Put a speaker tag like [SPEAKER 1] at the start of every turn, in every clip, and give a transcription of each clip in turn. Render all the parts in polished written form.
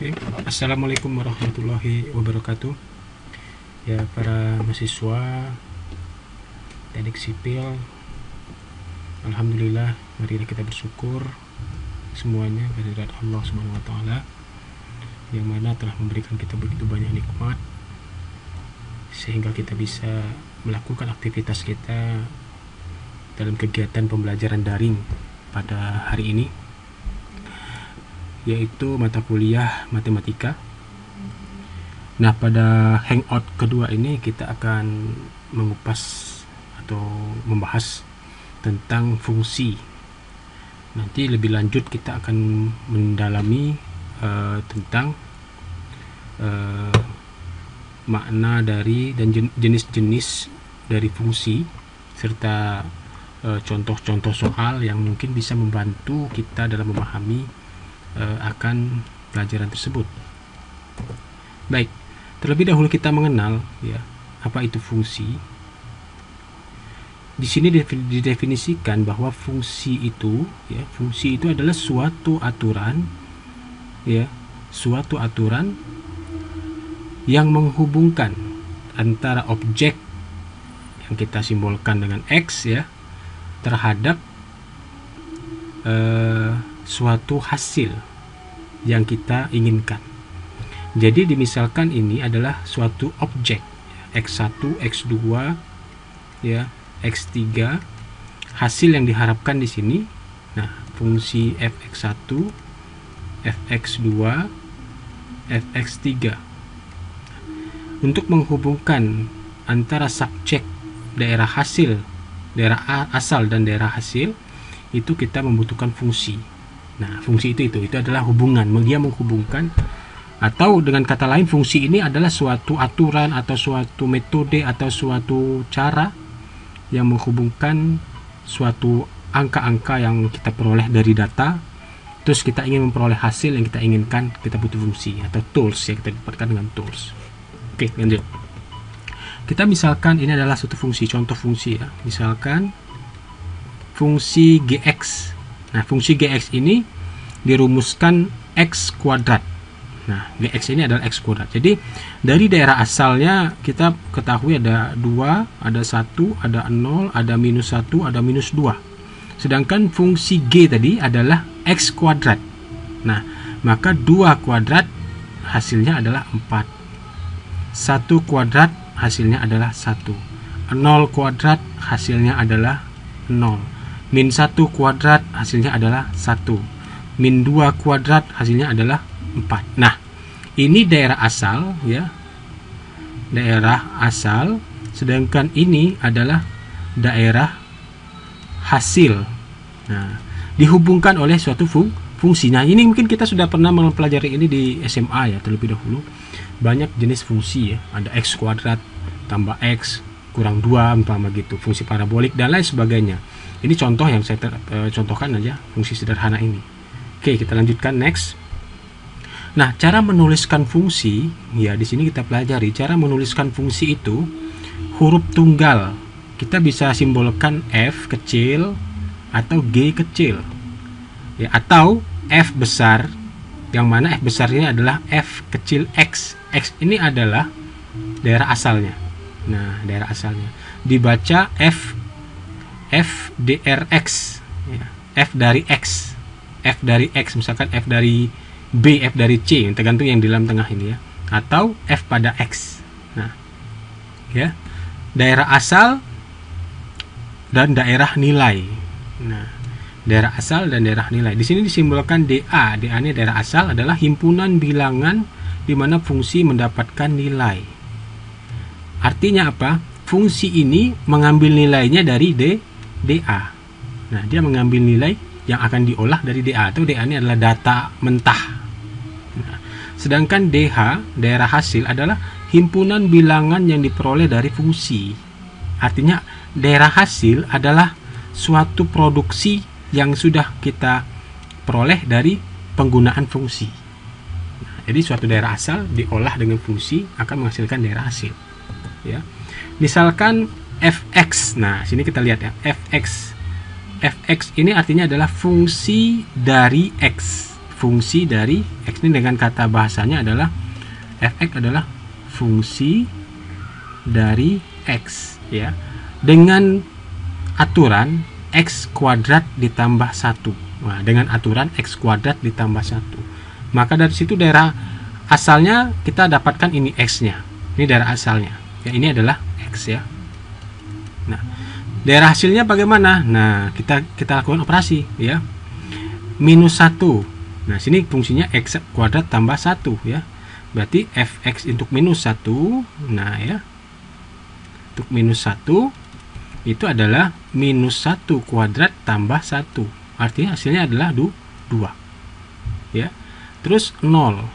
[SPEAKER 1] Oke. Assalamualaikum warahmatullahi wabarakatuh. Ya, para mahasiswa teknik sipil, alhamdulillah, mari kita bersyukur semuanya kehadirat Allah Subhanahu wa taala yang mana telah memberikan kita begitu banyak nikmat sehingga kita bisa melakukan aktivitas kita dalam kegiatan pembelajaran daring pada hari ini, yaitu mata kuliah matematika. Nah, pada hangout kedua ini kita akan mengupas atau membahas tentang fungsi. Nanti lebih lanjut kita akan mendalami tentang makna dari dan jenis-jenis dari fungsi serta contoh-contoh soal yang mungkin bisa membantu kita dalam memahami akan pelajaran tersebut. Baik, terlebih dahulu kita mengenal ya apa itu fungsi. Di sini didefinisikan bahwa fungsi itu adalah suatu aturan yang menghubungkan antara objek yang kita simbolkan dengan X terhadap suatu hasil yang kita inginkan. Jadi dimisalkan ini adalah suatu objek X1, X2, X3, hasil yang diharapkan di sini. Nah, fungsi fx1, fx2, fx3. Untuk menghubungkan antara subjek daerah asal dan daerah hasil, itu kita membutuhkan fungsi. Nah, fungsi itu adalah hubungan, dia menghubungkan, atau dengan kata lain fungsi ini adalah suatu aturan atau suatu metode atau suatu cara yang menghubungkan suatu angka-angka yang kita peroleh dari data, terus kita ingin memperoleh hasil yang kita inginkan, kita butuh fungsi atau tools yang kita dapatkan dengan tools. Oke, lanjut. Kita misalkan ini adalah suatu fungsi, contoh fungsi ya. Misalkan fungsi gx. Nah, fungsi gx ini dirumuskan x kuadrat. Nah, gx ini adalah x kuadrat. Jadi, dari daerah asalnya kita ketahui ada 2, ada 1, ada 0, ada minus 1, ada minus 2. Sedangkan fungsi g tadi adalah x kuadrat. Nah, maka 2 kuadrat hasilnya adalah 4. 1 kuadrat hasilnya adalah 1. 0 kuadrat hasilnya adalah 0. Min 1 kuadrat hasilnya adalah 1. Min 2 kuadrat hasilnya adalah 4. Nah, ini daerah asal ya. Daerah asal, sedangkan ini adalah daerah hasil. Nah, dihubungkan oleh suatu fungsi. Nah, ini mungkin kita sudah pernah mempelajari ini di SMA ya terlebih dahulu. Banyak jenis fungsi ya. Ada x kuadrat tambah x kurang 2 umpama gitu, fungsi parabolik dan lain sebagainya. Ini contoh yang saya contohkan aja fungsi sederhana ini. Oke, kita lanjutkan next. Nah, cara menuliskan fungsi ya, di sini kita pelajari cara menuliskan fungsi itu huruf tunggal. Kita bisa simbolkan f kecil atau g kecil. Ya, atau f besar yang mana f besar ini adalah f kecil x. X ini adalah daerah asalnya. Nah, daerah asalnya dibaca f drx ya, f dari x, misalkan f dari b, f dari c, tergantung yang di dalam tengah ini ya, atau f pada x. Nah, ya, daerah asal dan daerah nilai. Nah, daerah asal dan daerah nilai di sini disimbolkan DA. DA ini daerah asal adalah himpunan bilangan di mana fungsi mendapatkan nilai. Artinya apa? Fungsi ini mengambil nilainya dari DA. Nah, dia mengambil nilai yang akan diolah dari DA, atau DA ini adalah data mentah. Nah, sedangkan DH, daerah hasil, adalah himpunan bilangan yang diperoleh dari fungsi. Artinya, daerah hasil adalah suatu produksi yang sudah kita peroleh dari penggunaan fungsi. Nah, jadi suatu daerah asal diolah dengan fungsi akan menghasilkan daerah hasil. Ya. Misalkan fx. Nah, sini kita lihat ya, fx. Fx ini artinya adalah fungsi dari x. fungsi dari X. Ini dengan kata bahasanya adalah fx adalah fungsi dari X, ya, dengan aturan X kuadrat ditambah 1. Nah, dengan aturan X kuadrat ditambah 1. Maka dari situ daerah asalnya kita dapatkan ini X-nya. Ini daerah asalnya. Ya, ini adalah X, ya. Nah, daerah hasilnya bagaimana? Nah, kita lakukan operasi, ya. Minus 1. Nah, sini fungsinya X kuadrat tambah 1, ya. Berarti fx untuk minus 1. Nah, ya. Untuk minus 1 itu adalah minus 1 kuadrat tambah 1. Artinya hasilnya adalah 2. Ya. Terus 0.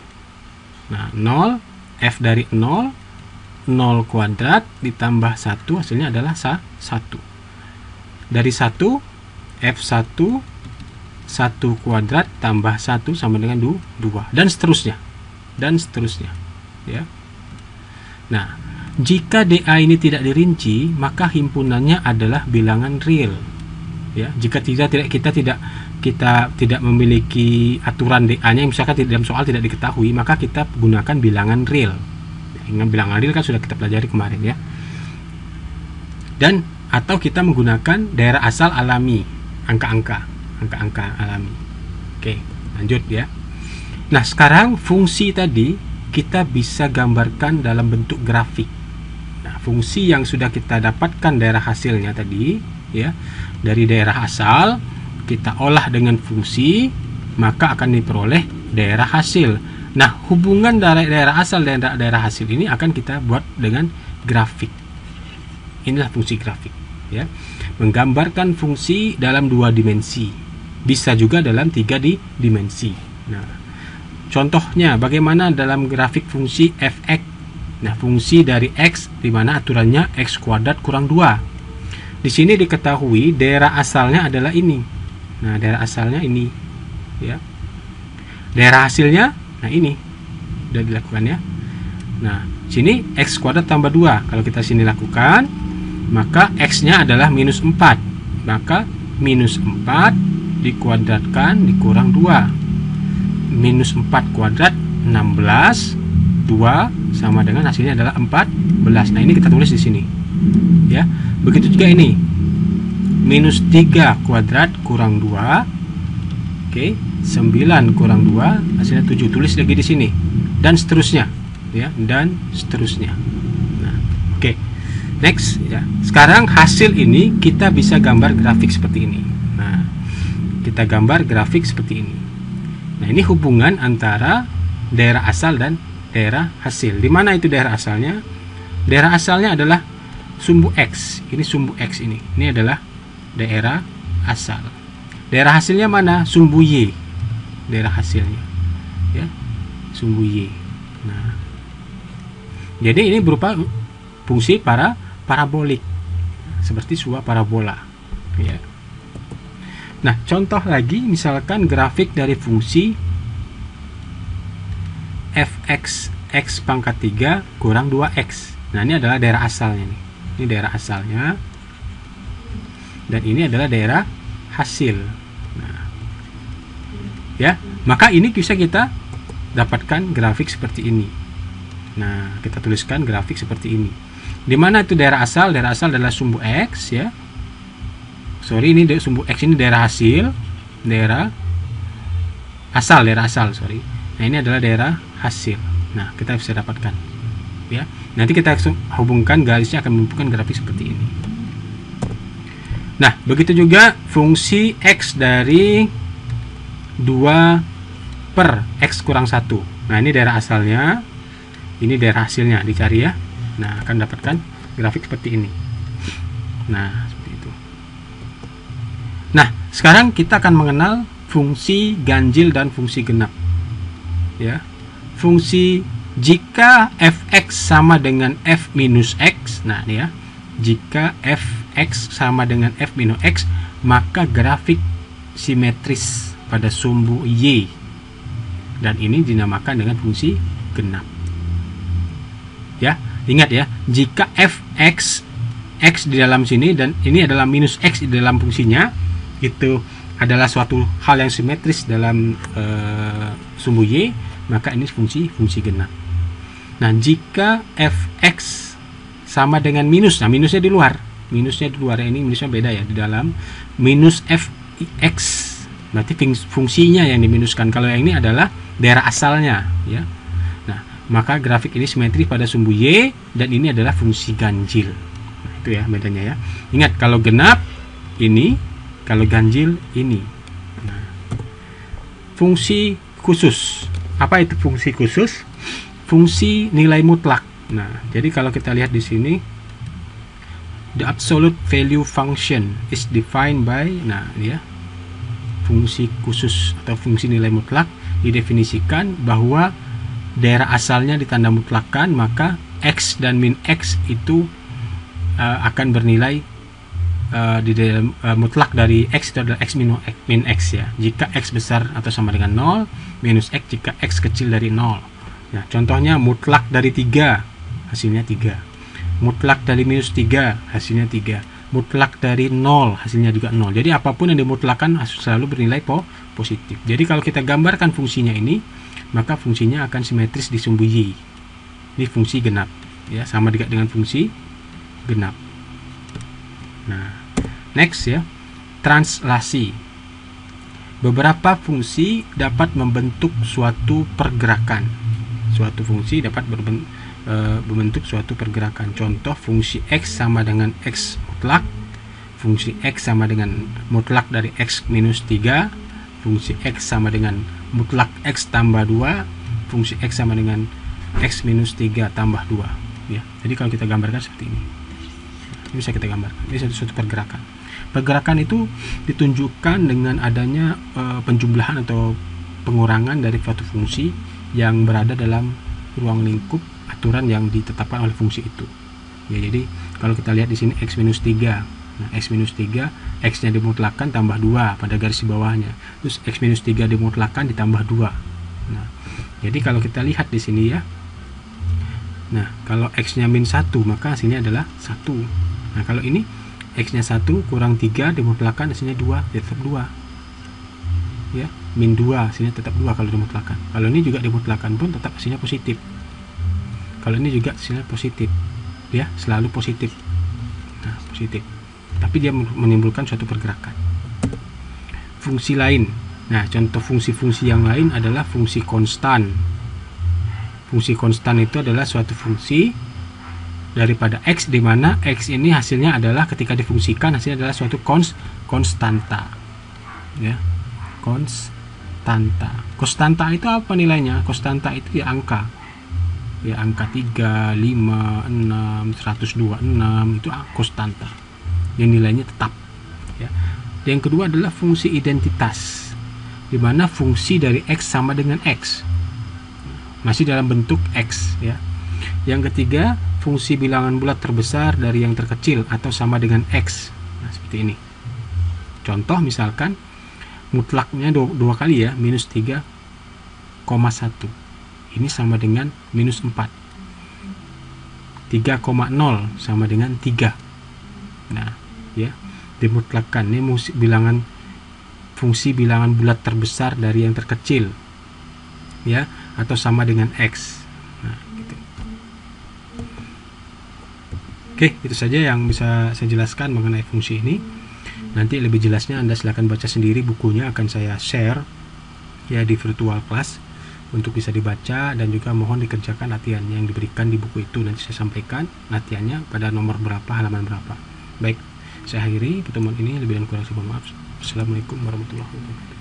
[SPEAKER 1] Nah, 0, f dari 0 kuadrat ditambah 1 hasilnya adalah 1. Dari 1, f1 1 kuadrat tambah 1 sama dengan 2, dan seterusnya. Ya. Nah, jika DA ini tidak dirinci, maka himpunannya adalah bilangan real. Ya, jika kita tidak memiliki aturan DA-nya, misalkan dalam soal tidak diketahui, maka kita gunakan bilangan real. Ingat, bilangan real kan sudah kita pelajari kemarin, ya. Dan atau kita menggunakan daerah asal alami, angka-angka alami. Oke, lanjut, ya. Nah, sekarang fungsi tadi kita bisa gambarkan dalam bentuk grafik. Nah, fungsi yang sudah kita dapatkan daerah hasilnya tadi, ya, dari daerah asal kita olah dengan fungsi, maka akan diperoleh daerah hasil. Nah, hubungan dari daerah asal dan daerah hasil ini akan kita buat dengan grafik. Inilah fungsi grafik, ya. Menggambarkan fungsi dalam 2 dimensi. Bisa juga dalam 3 dimensi. Nah, contohnya bagaimana dalam grafik fungsi fx. Nah, fungsi dari x di mana aturannya x kuadrat kurang 2. Di sini diketahui daerah asalnya adalah ini. Nah, daerah asalnya ini, ya. Daerah hasilnya, nah ini sudah dilakukan, ya. Nah, sini x kuadrat tambah 2. Kalau kita sini lakukan, maka x-nya adalah minus 4. Maka minus 4 dikuadratkan dikurang 2. Minus 4 kuadrat 16, 2 sama dengan hasilnya adalah 14. Nah, ini kita tulis di sini, ya. Begitu juga ini, minus 3 kuadrat kurang 2. Oke, 9 kurang 2 hasilnya 7. Tulis lagi di sini, dan seterusnya, ya, dan seterusnya. Nah, oke, next, ya. Sekarang hasil ini kita bisa gambar grafik seperti ini. Nah, kita gambar grafik seperti ini. Nah, ini hubungan antara daerah asal dan daerah hasil. Di mana itu daerah asalnya? Daerah asalnya adalah sumbu X. Ini sumbu X ini. Ini adalah daerah asal. Daerah hasilnya mana? Sumbu Y. Daerah hasilnya, ya, sumbu Y. Nah, jadi ini berupa fungsi parabolik, seperti sebuah parabola, ya. Nah, contoh lagi, misalkan grafik dari fungsi fx x pangkat 3 kurang 2x. Nah, ini adalah daerah asalnya nih. Ini daerah asalnya, dan ini adalah daerah hasil. Nah, ya, maka ini bisa kita dapatkan grafik seperti ini. Nah, kita tuliskan grafik seperti ini. Di mana itu daerah asal? Daerah asal adalah sumbu X, ya. Sorry, ini sumbu X ini daerah hasil, daerah asal, sorry. Nah, ini adalah daerah hasil. Nah, kita bisa dapatkan, ya. Nanti kita hubungkan, garisnya akan menunjukkan grafik seperti ini. Nah, begitu juga fungsi X dari 2 per X kurang 1. Nah, ini daerah asalnya, ini daerah hasilnya, dicari, ya. Nah, akan dapatkan grafik seperti ini. Nah, seperti itu. Nah, sekarang kita akan mengenal fungsi ganjil dan fungsi genap, ya. Fungsi jika fx sama dengan f minus x. Nah, ini, ya. Jika fx sama dengan f minus x, maka grafik simetris pada sumbu Y, dan ini dinamakan dengan fungsi genap, ya. Ingat, ya, jika fx x di dalam sini dan ini adalah minus x di dalam fungsinya, itu adalah suatu hal yang simetris dalam sumbu Y, maka ini fungsi genap. Nah, jika fx sama dengan minus, nah minusnya di luar ya, ini minusnya beda ya, di dalam minus fx, berarti fungsinya yang diminuskan. Kalau yang ini adalah daerah asalnya ya. Nah, maka grafik ini simetris pada sumbu Y, dan ini adalah fungsi ganjil. Nah, itu ya bedanya ya. Ingat, kalau genap ini, kalau ganjil ini. Nah, fungsi khusus. Apa itu fungsi khusus? Fungsi nilai mutlak. Nah, jadi kalau kita lihat di sini, the absolute value function is defined by, nah ya, fungsi khusus atau fungsi nilai mutlak didefinisikan bahwa daerah asalnya ditanda mutlakkan, maka x dan min x itu akan bernilai di dalam mutlak dari x itu adalah x min x ya. Jika x besar atau sama dengan 0, minus x jika x kecil dari 0. Nah, contohnya mutlak dari 3, hasilnya 3. Mutlak dari minus 3, hasilnya 3. Mutlak dari 0, hasilnya juga 0. Jadi apapun yang dimutlakan selalu bernilai positif. Jadi kalau kita gambarkan fungsinya ini, maka fungsinya akan simetris di sumbu Y. Ini fungsi genap ya, sama dengan fungsi genap. Nah, next ya, translasi. Beberapa fungsi dapat membentuk suatu pergerakan. Suatu fungsi dapat membentuk suatu pergerakan. Contoh, fungsi x sama dengan x mutlak, fungsi x sama dengan mutlak dari x minus 3, fungsi x sama dengan mutlak x tambah 2, fungsi x sama dengan x minus 3 tambah 2 ya. Jadi kalau kita gambarkan seperti ini, bisa kita gambarkan ini suatu pergerakan. Pergerakan itu ditunjukkan dengan adanya penjumlahan atau pengurangan dari suatu fungsi yang berada dalam ruang lingkup aturan yang ditetapkan oleh fungsi itu ya. Jadi kalau kita lihat di sini x minus 3, nah x minus 3, x nya dimutlakkan tambah 2 pada garis di bawahnya, terus x minus 3 dimutlakkan ditambah 2. Nah, jadi kalau kita lihat di sini ya, nah kalau x nya min 1, maka hasilnya adalah 1. Nah, kalau ini x nya 1 kurang 3 dimutlakkan, hasilnya 2, tetap 2 ya. Min 2 hasilnya tetap 2 kalau dimutlakan. Kalau ini juga dimutlakan pun tetap hasilnya positif. Kalau ini juga hasilnya positif ya, selalu positif. Nah, positif, tapi dia menimbulkan suatu pergerakan. Fungsi lain, nah contoh fungsi-fungsi yang lain adalah fungsi konstan. Fungsi konstan itu adalah suatu fungsi daripada x, di mana x ini hasilnya adalah ketika difungsikan hasilnya adalah suatu konstanta ya. Konstanta itu apa nilainya? Konstanta itu ya angka 3, 5, 6, 126 itu konstanta yang nilainya tetap ya. Yang kedua adalah fungsi identitas, di mana fungsi dari x sama dengan x, masih dalam bentuk x ya. Yang ketiga, fungsi bilangan bulat terbesar dari yang terkecil atau sama dengan x. Nah, seperti ini. Contoh misalkan mutlaknya dua kali ya, minus 3,1, ini sama dengan minus 4. 3,0 sama dengan 3. Nah ya, dimutlakkan ini fungsi bilangan bulat terbesar dari yang terkecil ya, atau sama dengan x. Nah gitu. Oke, itu saja yang bisa saya jelaskan mengenai fungsi ini. Nanti lebih jelasnya Anda silahkan baca sendiri, bukunya akan saya share ya di virtual class untuk bisa dibaca, dan juga mohon dikerjakan latihan yang diberikan di buku itu. Nanti saya sampaikan latihannya pada nomor berapa, halaman berapa. Baik, saya akhiri pertemuan ini, lebih dan kurang saya mohon maaf. Assalamualaikum warahmatullahi wabarakatuh.